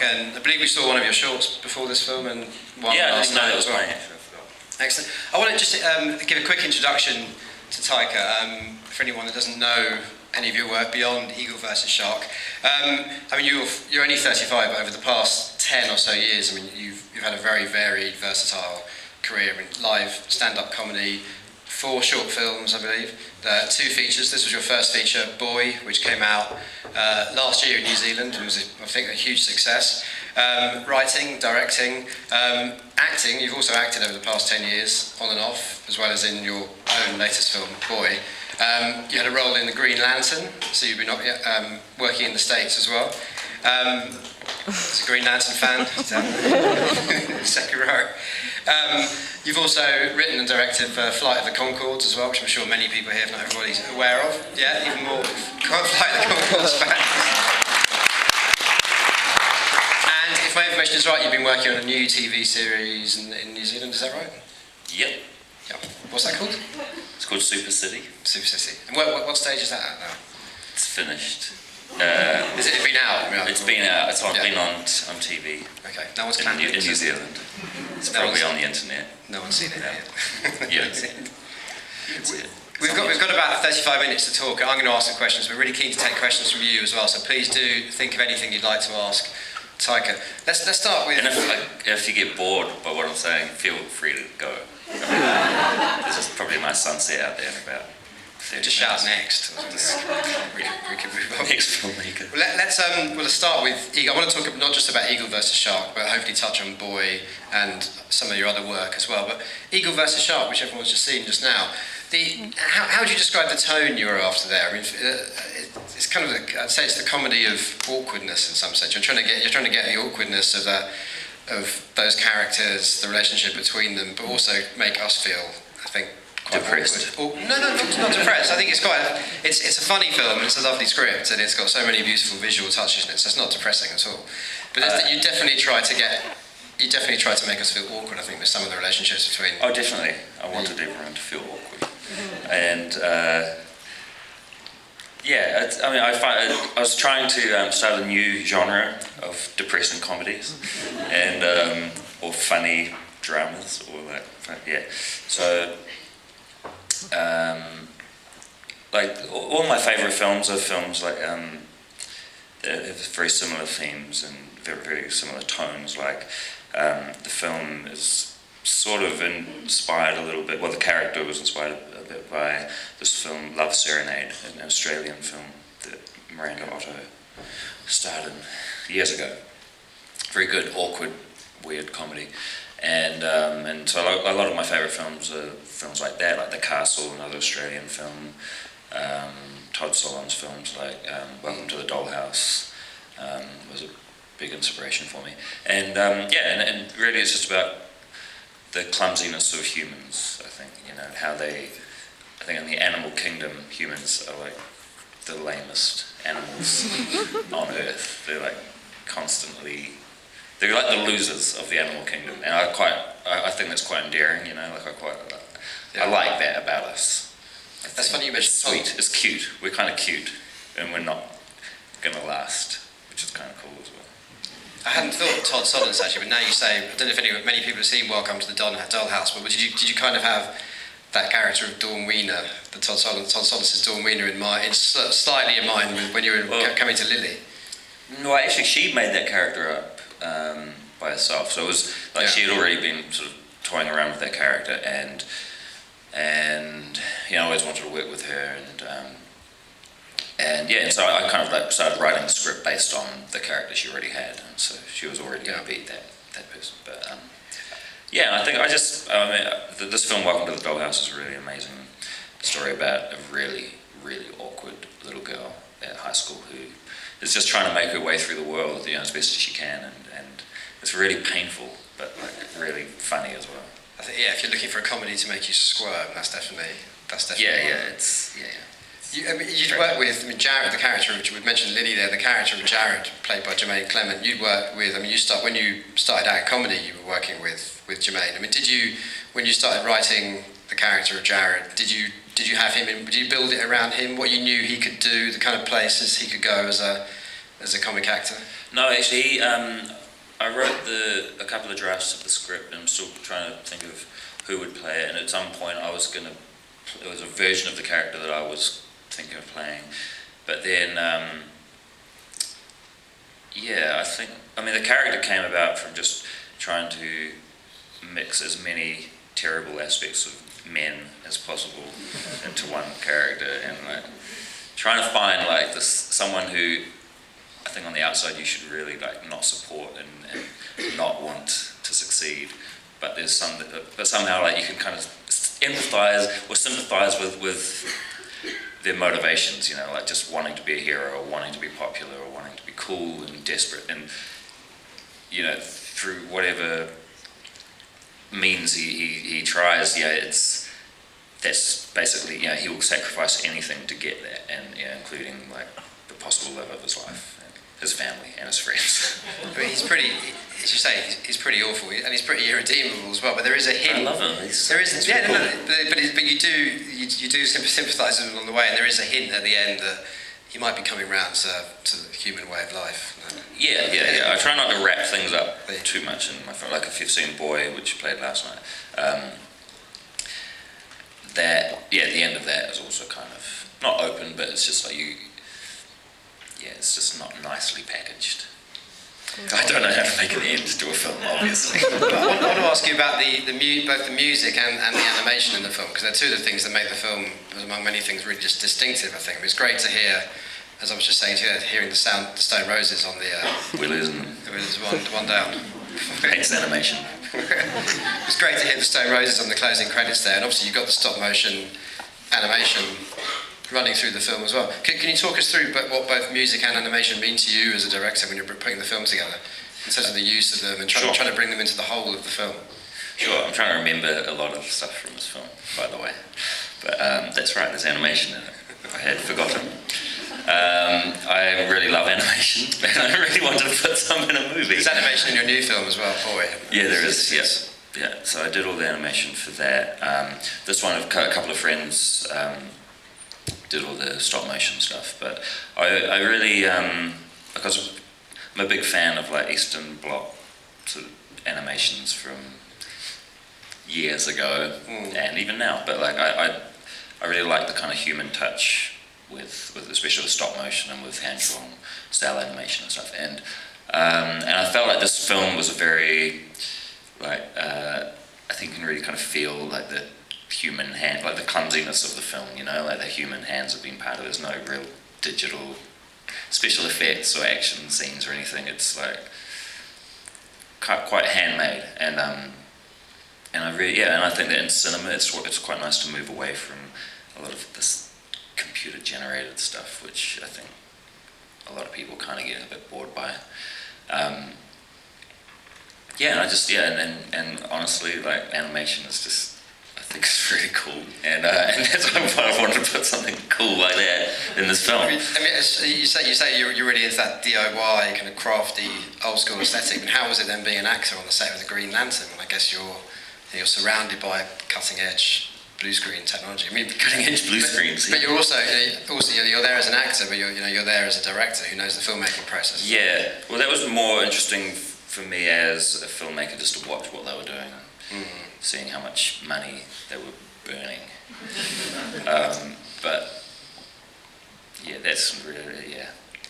and I believe we saw one of your shorts before this film, and one Yeah, I last didn't know night that as was well. mine. Excellent. I want to just give a quick introduction to Taika, for anyone that doesn't know any of your work beyond Eagle versus Shark. I mean, you're only 35, but over the past 10 or so years, I mean, you've had a very varied, versatile career in live stand-up comedy, 4 short films, I believe, 2 features. This was your first feature, Boy, which came out last year in New Zealand and was, I think, a huge success. Writing, directing, acting. You've also acted over the past 10 years, on and off, as well as in your own latest film, Boy. You had a role in The Green Lantern, so you've been working in the States as well. As a Green Lantern fan, second row. You've also written and directed Flight of the Conchords as well, which I'm sure many people here, if not everybody's aware of. Yeah, even more Flight of the Conchords fans. And if my information is right, you've been working on a new TV series in New Zealand, is that right? Yep. Yeah. What's that called? It's called Super City. Super City. And what stage is that at now? It's finished. Has it been out? It's been out. It's been on TV. Okay. No one's in New Zealand. It's probably on the internet. No one's seen it yet. Yeah. We've got about 35 minutes to talk. I'm going to ask some questions. We're really keen to take questions from you as well. So please do think of anything you'd like to ask Taika. Let's start with. And if you get bored by what I'm saying, feel free to go. There's just probably a nice sunset out there in about 30 Just minutes. shout next. We can move on. Next filmmaker. Well, let's start with Eagle. I want to talk not just about Eagle versus Shark, but hopefully touch on Boy and some of your other work as well. But Eagle versus Shark, which everyone's just seen just now, how would you describe the tone you were after there? I mean, it's kind of I'd say it's the comedy of awkwardness in some sense. You're trying to get the awkwardness of those characters, the relationship between them, but also make us feel, I think, quite depressed. No, not depressed. I think it's it's a funny film and it's a lovely script and it's got so many beautiful visual touches in it, so it's not depressing at all. But you definitely try to make us feel awkward, I think, with some of the relationships between. Oh, definitely. I wanted everyone to feel awkward. And I was trying to start a new genre of depressing comedies and or funny dramas or So like all my favourite films are films like they have very similar themes and very, very similar tones. Like the film is sort of inspired a little bit. Well, the character was inspired a bit by this film, Love Serenade, an Australian film that Miranda Otto starred in years ago. Very good, awkward, weird comedy. And so a lot of my favourite films are films like that, like The Castle, another Australian film. Todd Solondz films like Welcome to the Dollhouse was a big inspiration for me. And and really it's just about the clumsiness of humans, I think, how I think in the animal kingdom, humans are like the lamest animals on earth. They're like constantly, they're like the losers of the animal kingdom. And I think that's quite endearing, I like that about us. That's funny you mentioned. It's sweet, it's cute. We're kind of cute, and we're not going to last, which is kind of cool as well. I hadn't thought of Todd Solondz actually, but now you say, I don't know if many people have seen Welcome to the Dollhouse, but did you kind of have that character of Dawn Wiener, the Todd Solondz's Dawn Wiener slightly in mind when you were coming to Lily? No, actually she made that character up by herself, so it was like she had already been sort of toying around with that character, and I always wanted to work with her, and so I kind of like started writing the script based on the character she already had, and so she was already going to be that person. But this film, Welcome to the Dollhouse, is a really amazing story about a really, really awkward little girl at high school who is just trying to make her way through the world, as best as she can, and it's really painful, but like really funny as well. I think if you're looking for a comedy to make you squirm, that's definitely. You'd work with Jared, the character, which we mentioned Lily there, the character of Jared, played by Jermaine Clement. You'd work with. when you started out in comedy, you were working with Jermaine. I mean, when you started writing the character of Jared, did you have him in? Did you build it around him? What you knew he could do, the kind of places he could go as a comic actor? No, actually, I wrote a couple of drafts of the script, and I'm still trying to think of who would play it. And at some point, it was a version of the character that I was thinking of playing, but then, the character came about from just trying to mix as many terrible aspects of men as possible into one character, and like trying to find like this someone who I think on the outside you should really like not support and not want to succeed, but there's but somehow like you can kind of empathize or sympathize with their motivations, you know, like just wanting to be a hero or wanting to be popular or wanting to be cool and desperate, and you know, through whatever means he tries, that's basically, you know, he will sacrifice anything to get there, and including like the possible love of his life, and his family and his friends. I mean, he's pretty, as you say, he's pretty awful, and he's pretty irredeemable as well. But there is a hint. I love him. There is, yeah, cool. But you do sympathise with him along the way, and there is a hint at the end that he might be coming round to the human way of life. Yeah. I try not to wrap things up too much in my film. Like if you've seen Boy, which you played last night, the end of that is also kind of not open, but it's just like it's just not nicely packaged. I don't know how to make an end to a film, obviously. I want to ask you about both the music and the animation in the film, because they're two of the things that make the film, among many things, really just distinctive, I think. It was great to hear, as I was just saying to you, hearing the Stone Roses on the... We're losing them. There's one down. Hates animation. It was great to hear the Stone Roses on the closing credits there, and obviously you've got the stop motion animation running through the film as well. Can you talk us through what both music and animation mean to you as a director when you're putting the film together, in terms of the use of them and trying to bring them into the whole of the film? Sure, I'm trying to remember a lot of stuff from this film, by the way. But that's right, there's animation in it. I had forgotten. I really love animation, and I really wanted to put some in a movie. There's animation in your new film as well, Boy. Yeah, there is, yes. Yeah, so I did all the animation for that. This one, a couple of friends did all the stop motion stuff, but I really, because I'm a big fan of like Eastern Bloc sort of animations from years ago, and even now, but like I really like the kind of human touch with especially with stop motion and with hand-drawn style animation and stuff, and I felt like this film was a very like I think you can really kind of feel like the human hand, like the clumsiness of the film, you know, like the human hands have been part of it. There's no real digital special effects or action scenes or anything. It's like quite handmade, and I really, and I think that in cinema it's quite nice to move away from a lot of this computer generated stuff, which I think a lot of people kind of get a bit bored by. And honestly, like animation is just, I think it's really cool, and that's why I wanted to put something cool like that in this film. I mean, you say you're really into that DIY kind of crafty old school aesthetic. And how was it then being an actor on the set of the Green Lantern? When I guess you're surrounded by cutting edge blue screen technology. I mean, cutting edge blue screens. But you're also you're there as an actor, but you're there as a director who knows the filmmaking process. Yeah, well, that was more interesting for me as a filmmaker, just to watch what they were doing, seeing how much money they were burning. But yeah, that's really,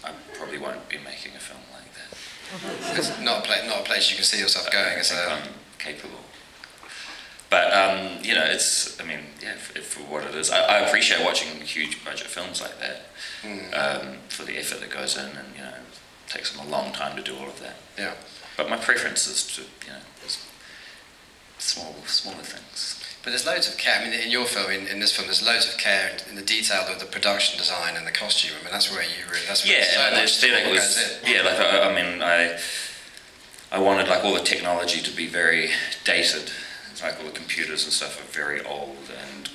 I probably won't be making a film like that. It's not a place you can see yourself going. I'm capable. But it's, I mean, for what it is, I appreciate watching huge budget films like that, for the effort that goes in, and it takes them a long time to do all of that. Yeah. But my preference is to, smaller things. But there's loads of care. I mean, in your film, in this film, there's loads of care in the detail of the production design and the costume. I mean, that's where you really. That's where the aesthetic was. Yeah, like I wanted like all the technology to be very dated. It's like all the computers and stuff are very old and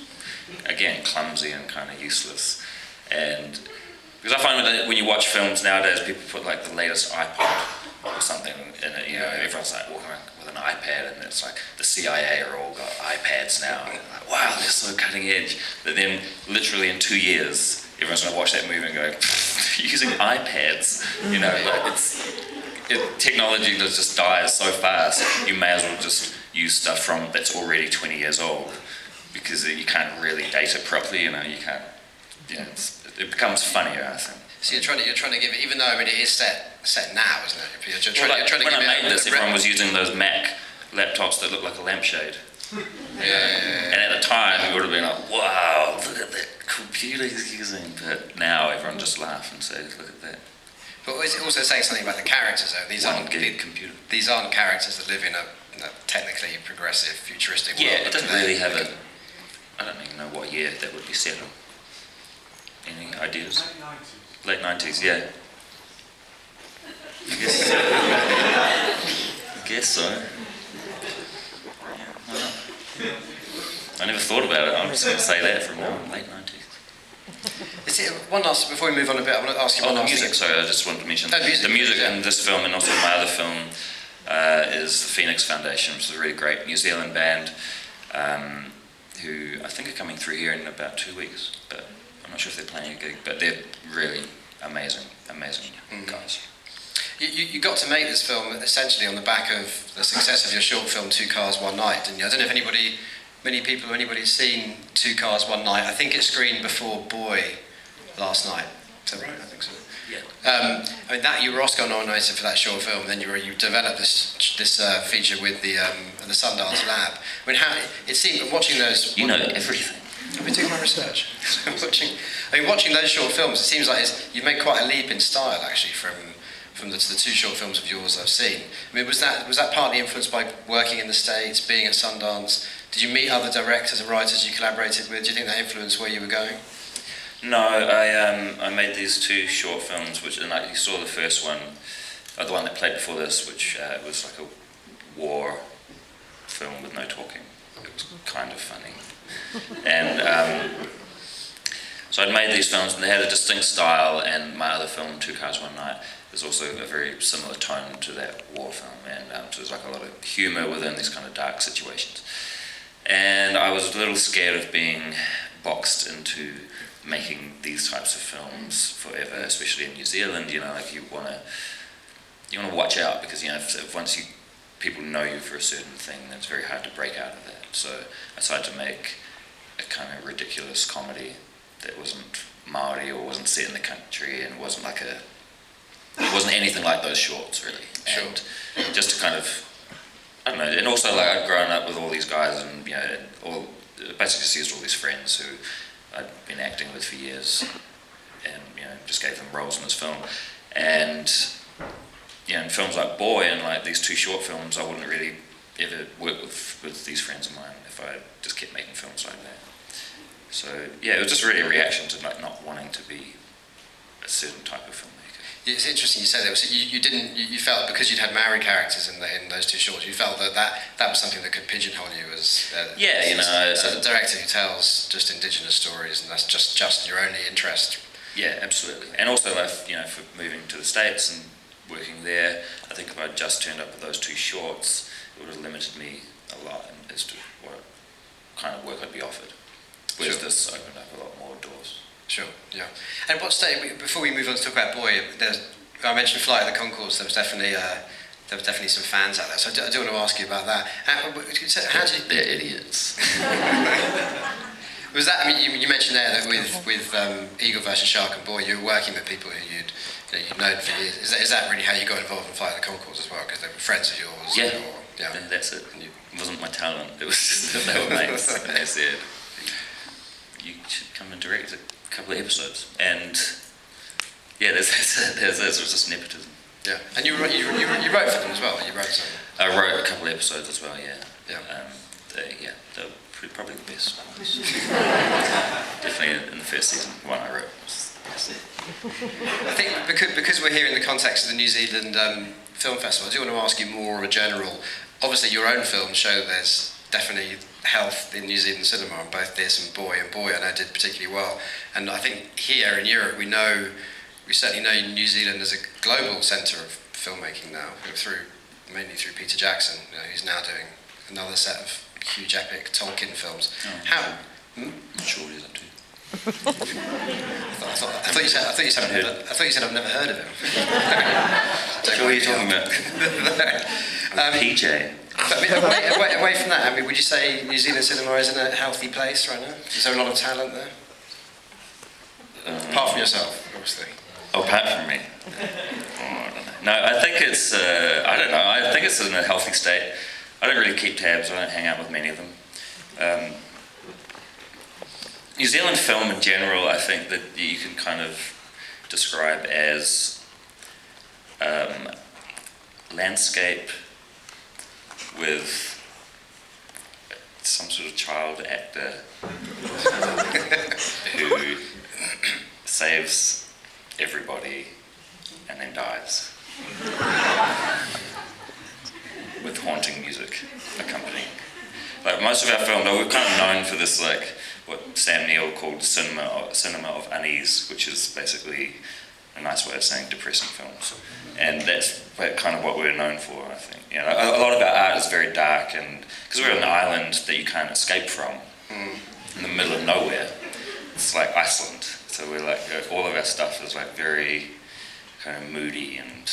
again clumsy and kind of useless. And because I find that when you watch films nowadays, people put like the latest iPod or something in it. Everyone's like walking around with an iPad, and it's like the CIA are all got iPads now. And like, wow, they're so cutting edge. But then, literally in 2 years, everyone's going to watch that movie and go, using iPads. Like technology just dies so fast. You may as well just use stuff that's already 20 years old, because you can't really date it properly. You can't. It becomes funnier, I think. So you're trying to give it, even though it is set now, isn't it? You're trying to when give I made this, everyone was using those Mac laptops that look like a lampshade. Yeah. And at the time, we would have been like, "Wow, look at that computer he's using." But now everyone just laughs and says, "Look at that." But is it also saying something about the characters, though? These aren't characters that live in a technically progressive, futuristic world. Yeah, it doesn't really have a. I don't even know what year that would be set on. Any ideas? Late 90s, yeah. I guess so. Yeah, why not? I never thought about it. I'm just going to say that from now on, late 90s. One last, before we move on a bit, I want to ask you one last music, thing. sorry, I just wanted to mention. The music yeah. in this film and also my other film is the Phoenix Foundation, which is a really great New Zealand band who I think are coming through here in about 2 weeks. But I'm not sure if they're playing a gig, but they're really amazing guys. You got to make this film essentially on the back of the success of your short film Two Cars, One Night, didn't you? I don't know if anybody's seen Two Cars, One Night. I think it screened before Boy last night. Is that right? I think so. Yeah. I mean, you were Oscar nominated for that short film. Then you developed this feature with the Sundance Lab. I mean, how it seemed watching those. You know everything. I've been doing my research. watching those short films, it seems like you've made quite a leap in style actually from the two short films of yours I've seen. I mean, was that partly influenced by working in the States, being at Sundance? Did you meet other directors and writers you collaborated with? Do you think that influenced where you were going? No, I made these two short films, which, and like you saw the first one, the one that played before this, which was like a war film with no talking. It was kind of funny. And so I'd made these films, and they had a distinct style, and my other film, Two Cars, One Night, there's also a very similar tone to that war film, and so there's like a lot of humour within these kind of dark situations. And I was a little scared of being boxed into making these types of films forever, especially in New Zealand. Like you want to watch out, because if once people know you for a certain thing, then it's very hard to break out of that. So I decided to make a kind of ridiculous comedy that wasn't Māori or wasn't set in the country, and wasn't anything like those shorts really. Sure. And just to kind of, I don't know, and also like I'd grown up with all these guys, and basically seized all these friends who I'd been acting with for years, and just gave them roles in this film. And in films like Boy and like these two short films, I wouldn't really ever work with these friends of mine if I just kept making films like that. So it was just really a reaction to like not wanting to be a certain type of filmmaker. It's interesting you say that. So you felt because you'd had Maori characters in those two shorts, you felt that was something that could pigeonhole you as a director who tells just indigenous stories, and that's just your only interest. Yeah, absolutely. And also, for moving to the States and working there, I think if I'd just turned up with those two shorts, it would have limited me a lot as to what kind of work I'd be offered. Whereas this opened up a lot more doors. Sure, yeah. And what stage, before we move on to talk about Boy, I mentioned Flight of the Conchords, there was definitely some fans out there, so I do want to ask you about that. They're idiots. Was that, I mean, you mentioned there that with Eagle versus Shark and Boy, you were working with people who you'd known for years. Is that really how you got involved in Flight of the Conchords as well, because they were friends of yours? Yeah, that's it. It wasn't my talent, it was just that they were mates, and they said, you should come and direct a couple of episodes, and there's just nepotism. Yeah, and you wrote for them as well. You wrote some. I wrote a couple of episodes as well. Yeah. Yeah. They were probably the best ones. Definitely in the first season, one I wrote was the best. I think because we're here in the context of the New Zealand Film Festival, I do want to ask you more of a general. Obviously, your own films show there's definitely health in New Zealand cinema on both this and Boy I know did particularly well, and I think here in Europe we certainly know New Zealand as a global centre of filmmaking now, mainly through Peter Jackson, who's now doing another set of huge epic Tolkien films. I'm sure he is too. I thought you said I've never heard of him. What are you talking about? PJ. But away from that, I mean, would you say New Zealand cinema is in a healthy place right now? Is there a lot of talent there? Apart from yourself, obviously. Oh, apart from me? Oh, I don't know. No, I think it's, I don't know, I think it's in a healthy state. I don't really keep tabs, I don't hang out with many of them. New Zealand film in general, I think that you can kind of describe as landscape with some sort of child actor who saves everybody and then dies with haunting music accompanying. Like most of our films, we're kind of known for this, like what Sam Neill called cinema of unease, which is basically a nice way of saying depressing films. And that's kind of what we're known for, I think. You know, a lot of our art is very dark, and because we're on an island that you can't escape from, in the middle of nowhere. It's like Iceland. So we're like, all of our stuff is like very kind of moody and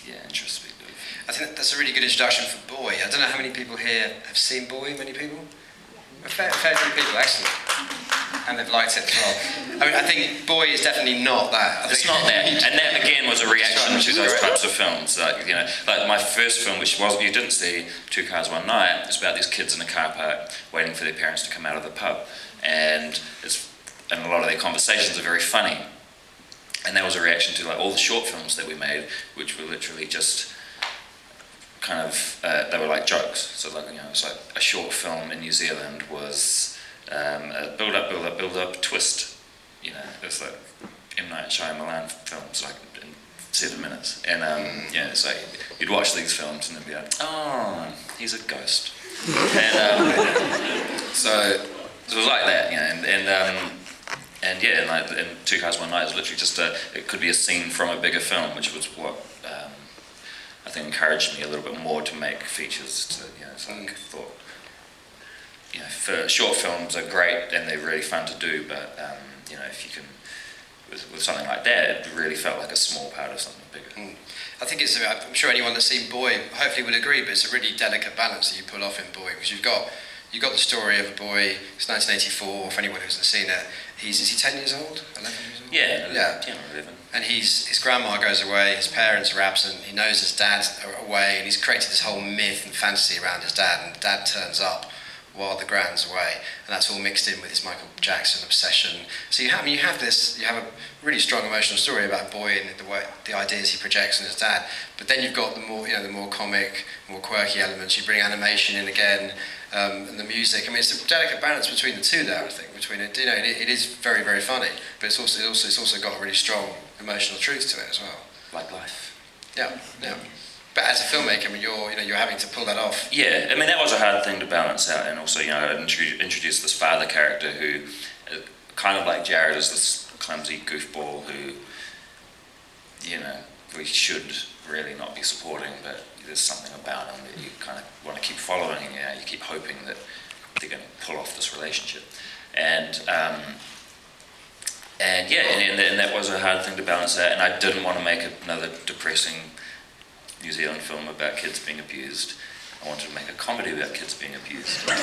introspective. I think that's a really good introduction for Boy. I don't know how many people here have seen Boy. Many people? A fair few people, excellent. And they've liked it as well. I mean, I think Boy is definitely not that. It's not that. And that again was a reaction to those types of films. Like, you know, like my first film, which was, you didn't see, Two Cars One Night, it's about these kids in a car park waiting for their parents to come out of the pub. And a lot of their conversations are very funny. And that was a reaction to like all the short films that we made, which were literally just kind of, they were like jokes. So like, you know, it's like a short film in New Zealand was a build up, twist. You know, it was like M. Night Shyamalan films, like in 7 minutes. And it's like, you'd watch these films and then be like, oh, he's a ghost. And so it was like that, you know, and like in Two Cars One Night is literally just it could be a scene from a bigger film, which was what I think encouraged me a little bit more to make features. So I thought, you know, for short films are great and they're really fun to do, but you know, if you can, with something like that, it really felt like a small part of something bigger. I think I'm sure anyone that's seen Boy hopefully would agree, but it's a really delicate balance that you pull off in Boy, because you've got the story of a boy. It's 1984. For anyone who hasn't seen it, is he 10 years old? 11 years old? Yeah, 10 or 11. And his grandma goes away. His parents are absent. He knows his dad's away, and he's created this whole myth and fantasy around his dad. And Dad turns up while the grand's away, and that's all mixed in with his Michael Jackson obsession. So you have a really strong emotional story about a boy and the ideas he projects on his dad. But then you've got the more comic, more quirky elements. You bring animation in again. And the music. I mean, it's a delicate balance between the two there. I think between it, you know, it is very, very funny, but it's also got a really strong emotional truth to it as well. Like life. Yeah. But as a filmmaker, I mean, you're having to pull that off. Yeah, I mean that was a hard thing to balance out, and also, you know, I introduced this father character who, kind of like Jared, is this clumsy goofball who, you know, we should really not be supporting, but there's something about him that you kind of want to keep following. You know, you keep hoping that they're going to pull off this relationship, and that was a hard thing to balance out. And I didn't want to make another depressing New Zealand film about kids being abused. I wanted to make a comedy about kids being abused, and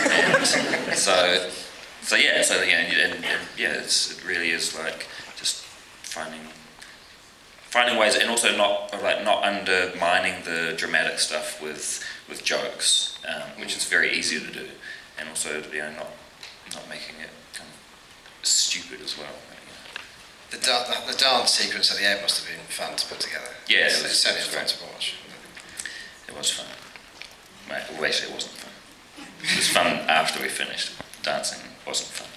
it really is like just finding ways, and also not undermining the dramatic stuff with jokes, which is very easy to do, and also, you know, not making it kind of stupid as well. The dance sequence at the end must have been fun to put together. Yeah, it was certainly fun to watch. It was fun. Well, actually, it wasn't fun. It was fun after we finished. Dancing wasn't fun.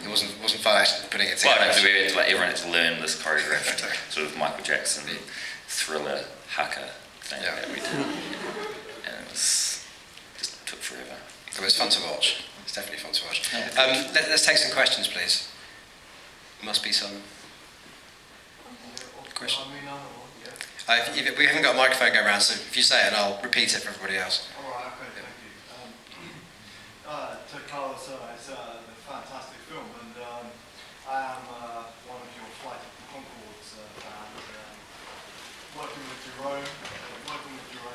It wasn't fun actually putting it together. Well, everyone had to learn this choreographed sort of Michael Jackson thriller haka thing that we did, and it just took forever. It was fun to watch. It's definitely fun to watch. Let's take some questions, please. Must be some question. We haven't got a microphone going around, so if you say it, and I'll repeat it for everybody else. All right, okay, thank you. To call us, the fantastic film, and I am one of your Flight of the Conchords fans. Working with Jerome,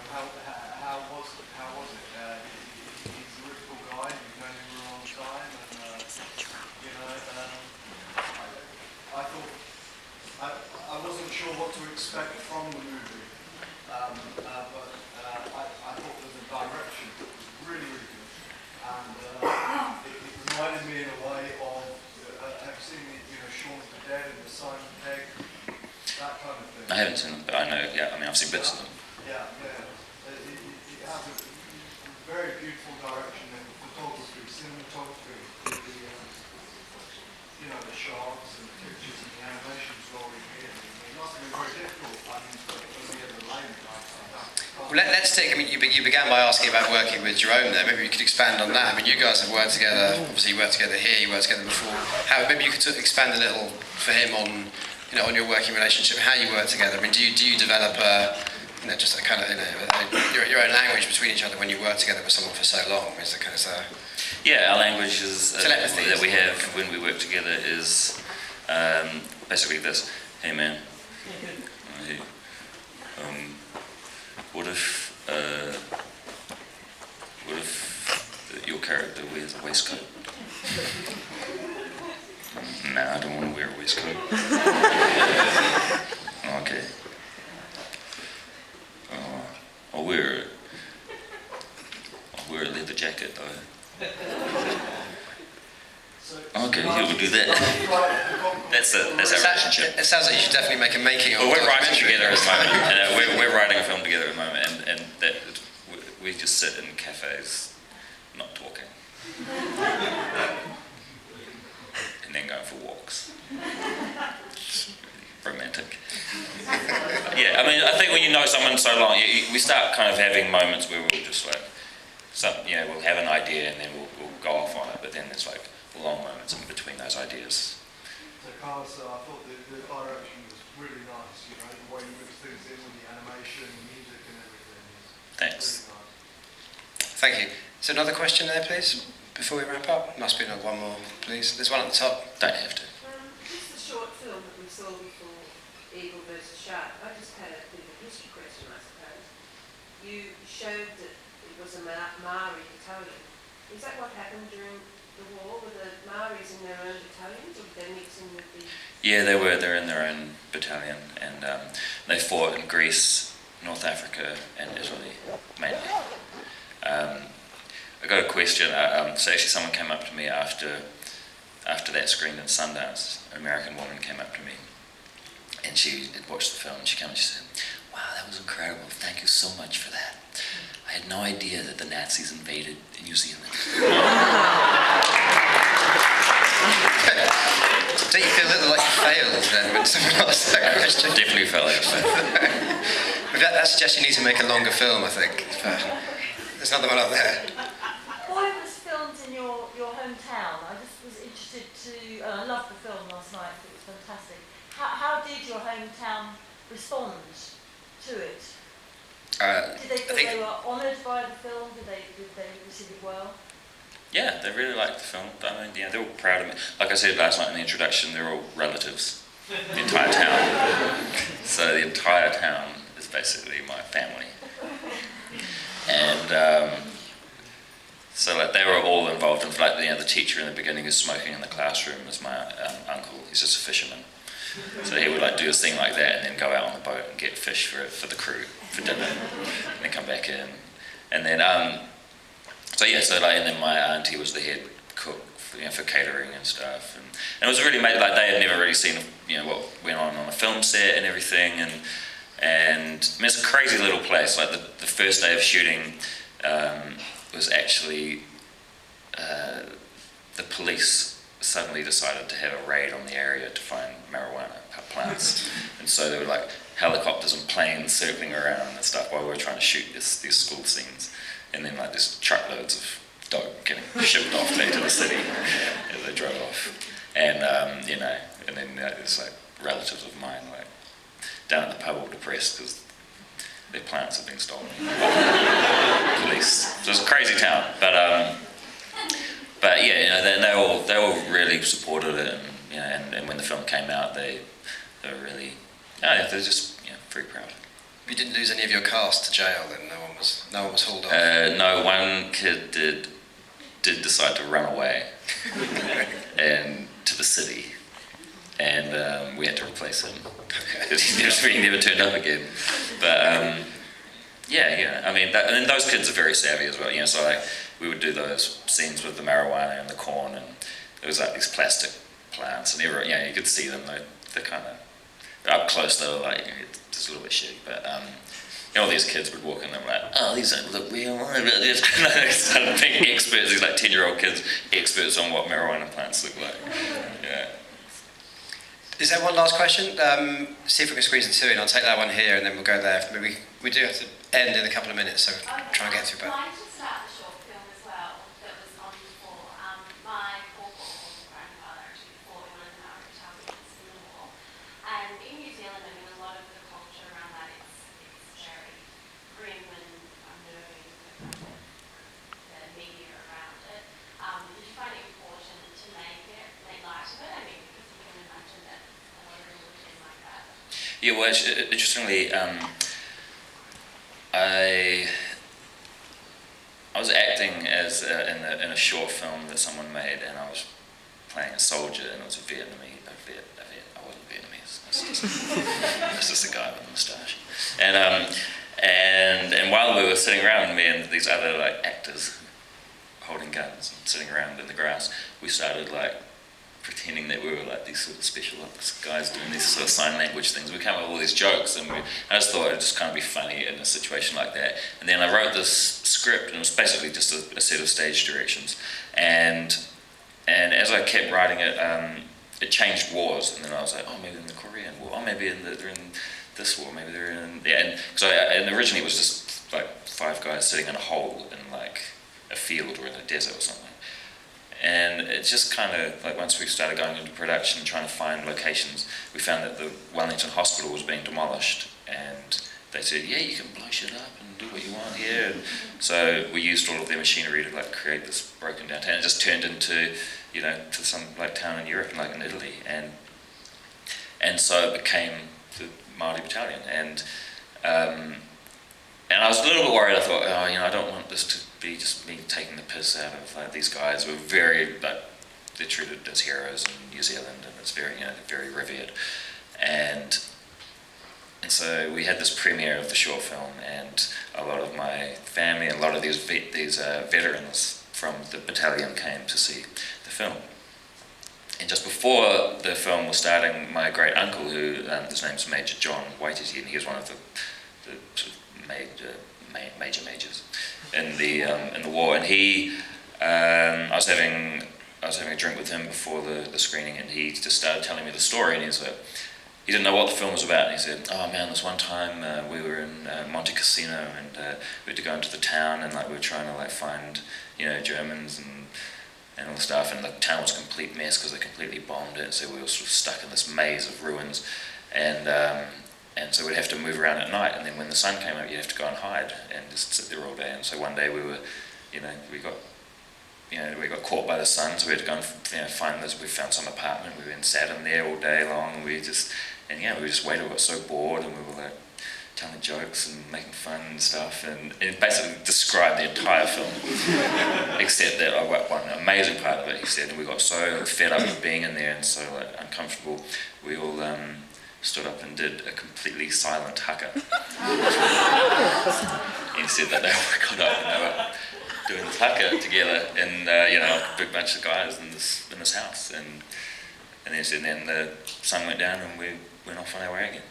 how was it? He's a really cool guy. You've known him for a long time, and I thought I wasn't sure what to expect from the movie, but I thought that the direction was really, really good, and it reminded me in a way of have you seen Shaun of the Dead and the Simon Pegg, that kind of thing. I haven't seen them, but I know. Yeah, I mean, I've seen bits of them. Yeah. It has a very beautiful direction in photography, cinematography, the shots and the pictures and the animations rolling in. It must have been very difficult, for me as a layman. Well, let's take. I mean, you began by asking about working with Jerome there. Maybe you could expand on that. I mean, you guys have worked together. Obviously, you worked together here. You worked together before. Maybe you could sort of expand a little for him on, on your working relationship, how you work together. I mean, do you develop just a kind of your own language between each other when you work together with someone for so long? Is it kind of Yeah, our language is telepathy that we have when we work together is basically this. Hey man, hey, what if your character wears a waistcoat? Nah, I don't want to wear a waistcoat. Okay. I'll wear a leather jacket though. Okay, he'll do that. That's our relationship. It sounds like you should definitely make a making of. Well, we're writing together at the moment. We're writing a film together at the moment, and that we just sit in cafes, not talking, and then going for walks. It's really romantic. Yeah, I mean, I think when you know someone so long, we start kind of having moments where we'll just like, we'll have an idea and then we'll go off on it, but then there's like long moments in between those ideas. So Carlos, I thought the direction was really nice, the way you mix things in with the animation, the music and everything. Thanks. Really nice. Thank you. So another question there, please, before we wrap up. Must be another one more, please. There's one at the top. Don't have to. Just the short film that we saw before Eagle versus Shark. I just had a bit of a history question, I suppose. You showed that it was a Maori battalion. Is that what happened during the war? Were the Maoris in their own battalions, or did they mix in with the... Yeah, they're in their own battalion, and they fought in Greece, North Africa, and Italy, mainly. I got a question. So actually someone came up to me after that screened in Sundance. An American woman came up to me, and she had watched the film, and she came and she said, "Wow, that was incredible. Thank you so much for that. I had no idea that the Nazis invaded New Zealand." Don't you feel a little like you failed then when someone asked that question? Definitely felt like a failure. That suggests you need to make a longer film, I think. There's another one up there. Well, it was filmed in your hometown. I just was interested to, and I loved the film last night, it was fantastic. How did your hometown respond to it? Did they feel they were honoured by the film? Did they receive it well? Yeah, they really liked the film. I mean, yeah, they're all proud of me. Like I said last night in the introduction, they're all relatives. The entire town. So the entire town is basically my family. And so like they were all involved in, like, the teacher in the beginning is smoking in the classroom is my uncle. He's just a fisherman. So he would like do a thing like that and then go out on the boat and get fish for the crew for dinner, and then come back in. And then and then my auntie was the head cook for catering and stuff, and it was really made like they had never really seen what went on a film set and everything, and I mean, it's a crazy little place. Like the first day of shooting was actually the police suddenly decided to have a raid on the area to find marijuana plants, and so there were like helicopters and planes circling around and stuff while we were trying to shoot these school scenes, and then like there's truckloads of dope getting shipped off back to the city as they drove off, and and then there's like relatives of mine like down at the pub all depressed because their plants have been stolen by police. So it's a crazy town, but yeah, you know, they all really supported it, and you know, and when the film came out, they were really, yeah, they're just very proud. You didn't lose any of your cast to jail, then? No one was hauled off. No, one kid did decide to run away and to the city, and we had to replace him. He never turned up again. But yeah. I mean, those kids are very savvy as well. You know, so like we would do those scenes with the marijuana and the corn, and it was like these plastic plants, and you could see them. They're kind of up close. They were like just a little bit shitty, but. All these kids would walk in and they're like, oh, these don't look real. They started being experts, these like 10-year-old kids, experts on what marijuana plants look like. Yeah. Is there one last question? See if we can squeeze the two in. I'll take that one here and then we'll go there. Maybe we do have to end in a couple of minutes, so try and get through both. Mine just start the short film as well that was on before. My grandfather actually fought in one of the Maori battalions in the war. And in New Zealand, I mean, a lot of the culture around that it's very grim and unnerving, the media around it. Did you find it important to make light of it? I mean, because you can imagine that a lot of them would have been like that. Yeah, well, interestingly, I was acting as in a short film that someone made, and I was playing a soldier, and it was a Vietnamese. I wasn't Vietnamese. It's just a guy with a moustache. And while we were sitting around, me and these other like actors holding guns and sitting around in the grass, we started like pretending that we were like these sort of special ops guys doing these sort of sign language things. We came up with all these jokes, and I just thought it'd just kind of be funny in a situation like that. And then I wrote this script, and it was basically just a set of stage directions. And as I kept writing it, it changed wars, and then I was like, oh, maybe in the Korean War, oh, maybe they're in this war, maybe they're in, yeah. And originally it was just like 5 guys sitting in a hole in like a field or in a desert or something. And it just kind of, like once we started going into production and trying to find locations, we found that the Wellington Hospital was being demolished, and they said, yeah, you can blow shit up and do what you want here. And so we used all of their machinery to like create this broken down town. It just turned into, to some like town in Europe, like in Italy. And so it became the Māori battalion. And I was a little bit worried. I thought, I don't want this to be just me taking the piss out of like these guys. Were very, they're treated as heroes in New Zealand, and it's very, very revered. And so we had this premiere of the short film, and a lot of my family and a lot of these veterans from the battalion came to see the film. And just before the film was starting, my great uncle, who his name's Major John Waititi, and he was one of the sort of majors in the war, and he, I was having a drink with him before the screening, and he just started telling me the story, and he didn't know what the film was about, and he said, oh man, this one time we were in Monte Cassino, and we had to go into the town, and like we were trying to like find Germans and all the stuff, and the town was a complete mess because they completely bombed it, so we were sort of stuck in this maze of ruins, and so we'd have to move around at night, and then when the sun came up, you'd have to go and hide and just sit there all day. And so one day we were, we got caught by the sun, so we had to go and find this. We found some apartment. We went and sat in there all day long. And we just waited. We got so bored, and we were like telling jokes and making fun and stuff. And it basically described the entire film, except that I got one amazing part of it. He said, and we got so fed up with being in there and so like uncomfortable. We all stood up and did a completely silent haka. He said that they all got up and they were doing this haka together, and a big bunch of guys in this house, and then the sun went down and we went off on our way again.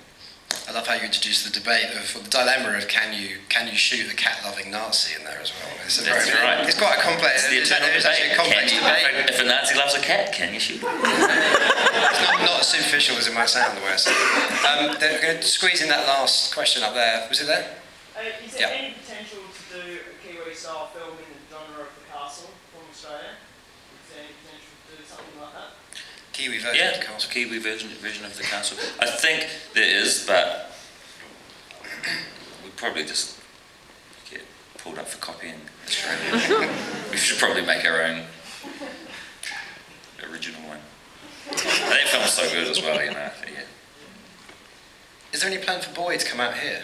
I love how you introduced the debate of the dilemma of can you shoot the cat-loving Nazi in there as well. It's right. It's quite a complex. It's actually a complex debate. If a Nazi loves a cat, can you shoot it? It's not as superficial as it might sound the way I say it. They're going to squeeze in that last question up there. Was it there? Is there any potential to do a Kiwi-style film in the genre of the castle from Australia? Is there any potential to do something like that? Kiwi version of the castle. Kiwi version of the castle. I think there is, but we'd probably just get pulled up for copying Australia. We should probably make our own so good as well, you know. Yeah. Is there any plan for Boy to come out here?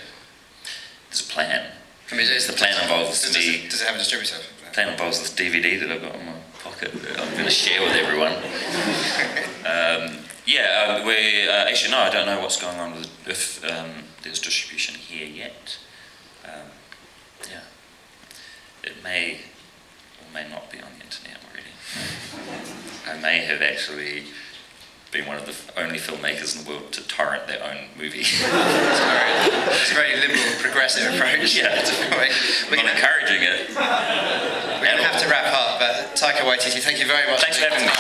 There's a plan. I mean, The plan involves does it have a distributor? The plan involves this DVD that I've got in my pocket that I'm going to share with everyone. Actually, no, I don't know what's going on with if there's distribution here yet. It may or may not be on the internet already. I may have actually been one of the only filmmakers in the world to torrent their own movie. It's a very liberal, progressive approach. Yeah, We're not encouraging it. We're going to have to wrap up, but Taika Waititi, thank you very much. Thanks for having me.